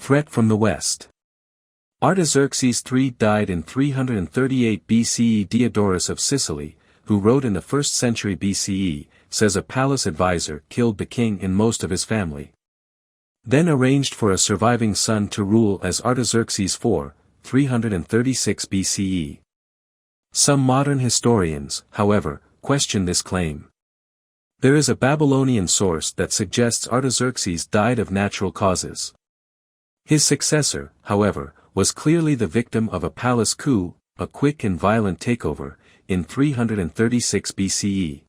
Threat from the West. Artaxerxes III died in 338 BCE. Diodorus of Sicily, who wrote in the 1st century BCE, says a palace advisor killed the king and most of his family. Then arranged for a surviving son to rule as Artaxerxes IV, 336 BCE. Some modern historians, however, question this claim. There is a Babylonian source that suggests Artaxerxes died of natural causes. His successor, however, was clearly the victim of a palace coup, a quick and violent takeover, in 336 BCE.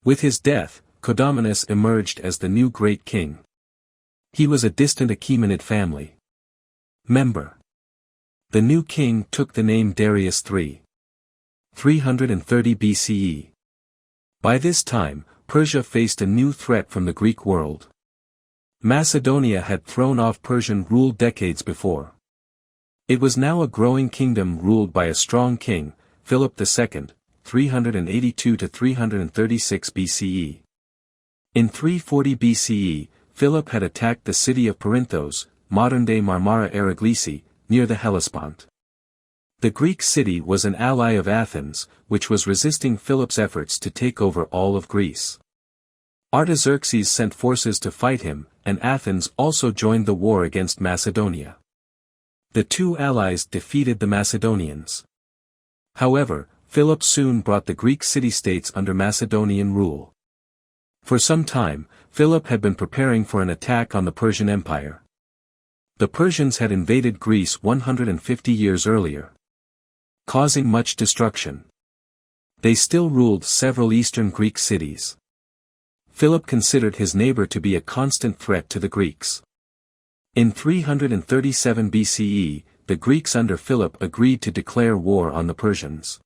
With his death, Codominus emerged as the new great king. He was a distant Achaemenid family member. The new king took the name Darius III. 330 BCE. By this time, Persia faced a new threat from the Greek world. Macedonia had thrown off Persian rule decades before. It was now a growing kingdom ruled by a strong king, Philip II, 382 to 336 BCE. In 340 BCE, Philip had attacked the city of Perinthos, modern-day Marmara Araglisi, near the Hellespont. The Greek city was an ally of Athens, which was resisting Philip's efforts to take over all of Greece. Artaxerxes sent forces to fight him, and Athens also joined the war against Macedonia. The two allies defeated the Macedonians. However, Philip soon brought the Greek city-states under Macedonian rule. For some time, Philip had been preparing for an attack on the Persian Empire. The Persians had invaded Greece 150 years earlier, causing much destruction. They still ruled several eastern Greek cities. Philip considered his neighbor to be a constant threat to the Greeks. In 337 BCE, the Greeks under Philip agreed to declare war on the Persians.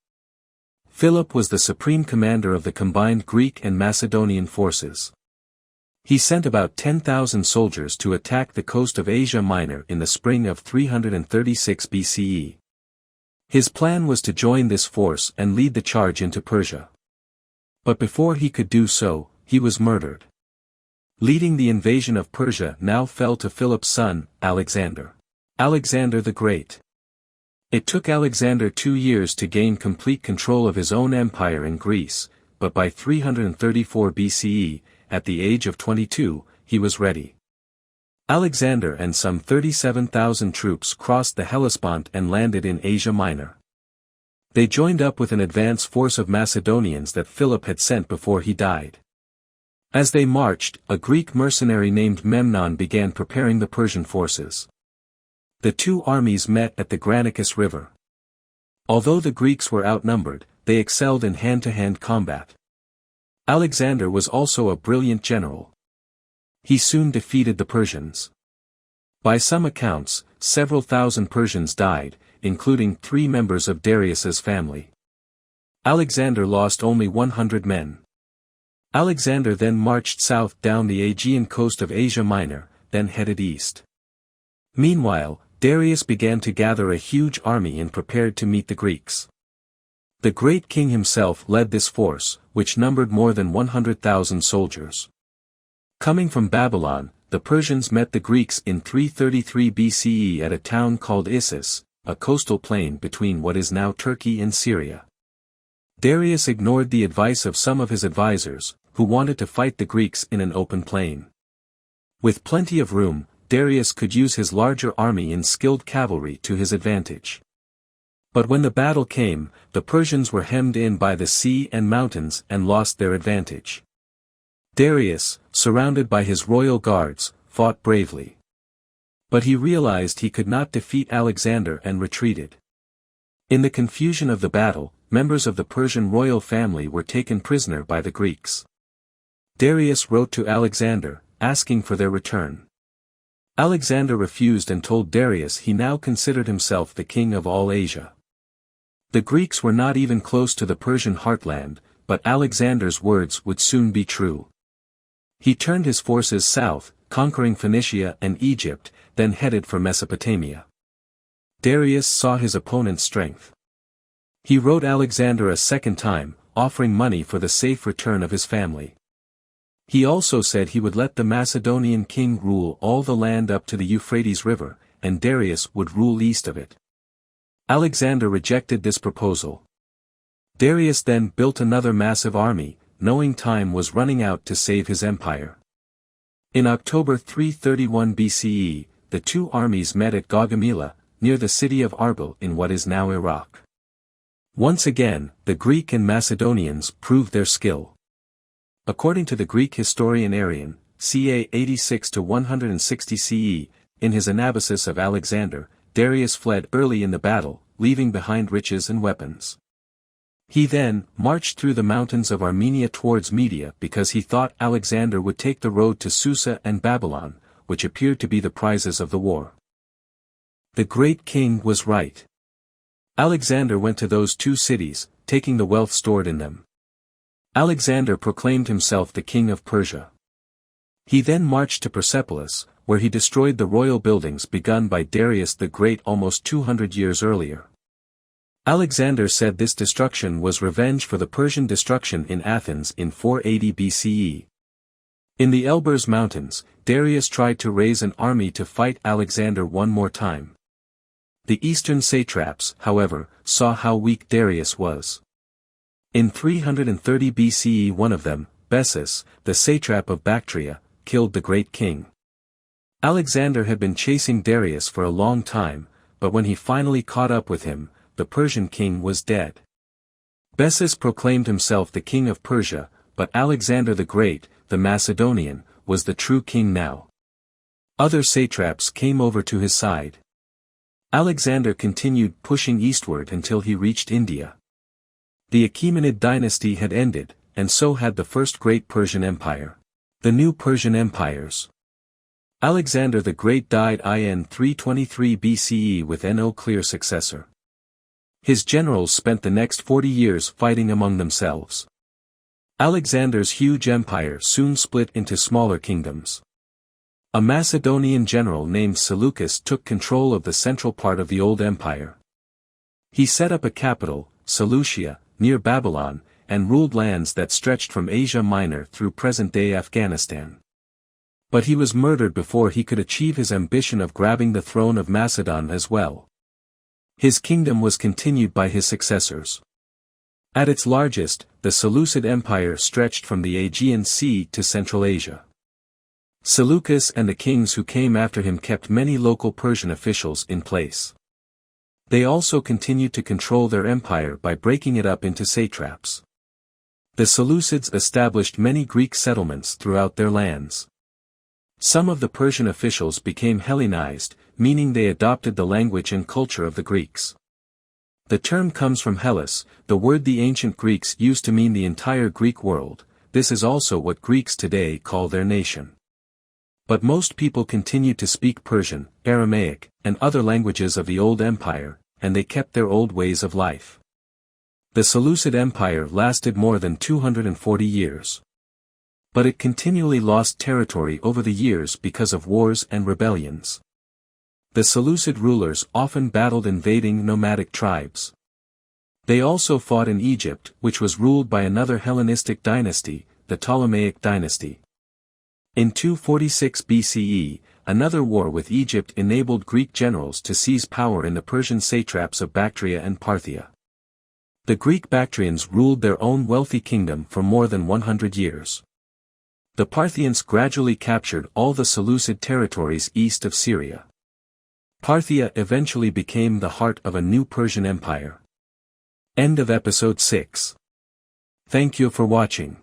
Philip was the supreme commander of the combined Greek and Macedonian forces. He sent about 10,000 soldiers to attack the coast of Asia Minor in the spring of 336 BCE. His plan was to join this force and lead the charge into Persia. But before he could do so, he was murdered. Leading the invasion of Persia now fell to Philip's son, Alexander. Alexander the Great. It took Alexander 2 years to gain complete control of his own empire in Greece, but by 334 BCE, at the age of 22, he was ready. Alexander and some 37,000 troops crossed the Hellespont and landed in Asia Minor. They joined up with an advance force of Macedonians that Philip had sent before he died. As they marched, a Greek mercenary named Memnon began preparing the Persian forces. The two armies met at the Granicus River. Although the Greeks were outnumbered, they excelled in hand-to-hand combat. Alexander was also a brilliant general. He soon defeated the Persians. By some accounts, several thousand Persians died, including 3 members of Darius's family. Alexander lost only 100 men. Alexander then marched south down the Aegean coast of Asia Minor, then headed east. Meanwhile, Darius began to gather a huge army and prepared to meet the Greeks. The great king himself led this force, which numbered more than 100,000 soldiers. Coming from Babylon, the Persians met the Greeks in 333 BCE at a town called Issus, a coastal plain between what is now Turkey and Syria. Darius ignored the advice of some of his advisors, who wanted to fight the Greeks in an open plain. With plenty of room, Darius could use his larger army and skilled cavalry to his advantage. But when the battle came, the Persians were hemmed in by the sea and mountains and lost their advantage. Darius, surrounded by his royal guards, fought bravely. But he realized he could not defeat Alexander and retreated. In the confusion of the battle, members of the Persian royal family were taken prisoner by the Greeks. Darius wrote to Alexander, asking for their return. Alexander refused and told Darius he now considered himself the king of all Asia. The Greeks were not even close to the Persian heartland, but Alexander's words would soon be true. He turned his forces south, conquering Phoenicia and Egypt, then headed for Mesopotamia. Darius saw his opponent's strength. He wrote Alexander a second time, offering money for the safe return of his family. He also said he would let the Macedonian king rule all the land up to the Euphrates River, and Darius would rule east of it. Alexander rejected this proposal. Darius then built another massive army, knowing time was running out to save his empire. In October 331 BCE, the two armies met at Gaugamela, near the city of Arbil in what is now Iraq. Once again, the Greek and Macedonians proved their skill. According to the Greek historian Arrian, ca. 86–160 CE, in his Anabasis of Alexander, Darius fled early in the battle, leaving behind riches and weapons. He then marched through the mountains of Armenia towards Media because he thought Alexander would take the road to Susa and Babylon, which appeared to be the prizes of the war. The great king was right. Alexander went to those two cities, taking the wealth stored in them. Alexander proclaimed himself the king of Persia. He then marched to Persepolis, where he destroyed the royal buildings begun by Darius the Great almost 200 years earlier. Alexander said this destruction was revenge for the Persian destruction in Athens in 480 BCE. In the Elburz Mountains, Darius tried to raise an army to fight Alexander one more time. The eastern satraps, however, saw how weak Darius was. In 330 BCE one of them, Bessus, the satrap of Bactria, killed the great king. Alexander had been chasing Darius for a long time, but when he finally caught up with him, the Persian king was dead. Bessus proclaimed himself the king of Persia, but Alexander the Great, the Macedonian, was the true king now. Other satraps came over to his side. Alexander continued pushing eastward until he reached India. The Achaemenid dynasty had ended, and so had the first great Persian empire. The new Persian empires. Alexander the Great died in 323 BCE with no clear successor. His generals spent the next 40 years fighting among themselves. Alexander's huge empire soon split into smaller kingdoms. A Macedonian general named Seleucus took control of the central part of the old empire. He set up a capital, Seleucia, near Babylon, and ruled lands that stretched from Asia Minor through present-day Afghanistan. But he was murdered before he could achieve his ambition of grabbing the throne of Macedon as well. His kingdom was continued by his successors. At its largest, the Seleucid Empire stretched from the Aegean Sea to Central Asia. Seleucus and the kings who came after him kept many local Persian officials in place. They also continued to control their empire by breaking it up into satraps. The Seleucids established many Greek settlements throughout their lands. Some of the Persian officials became Hellenized, meaning they adopted the language and culture of the Greeks. The term comes from Hellas, the word the ancient Greeks used to mean the entire Greek world. This is also what Greeks today call their nation. But most people continued to speak Persian, Aramaic, and other languages of the old empire, and they kept their old ways of life. The Seleucid Empire lasted more than 240 years. But it continually lost territory over the years because of wars and rebellions. The Seleucid rulers often battled invading nomadic tribes. They also fought in Egypt, which was ruled by another Hellenistic dynasty, the Ptolemaic dynasty. In 246 BCE, another war with Egypt enabled Greek generals to seize power in the Persian satraps of Bactria and Parthia. The Greek Bactrians ruled their own wealthy kingdom for more than 100 years. The Parthians gradually captured all the Seleucid territories east of Syria. Parthia eventually became the heart of a new Persian empire. End of episode 6. Thank you for watching.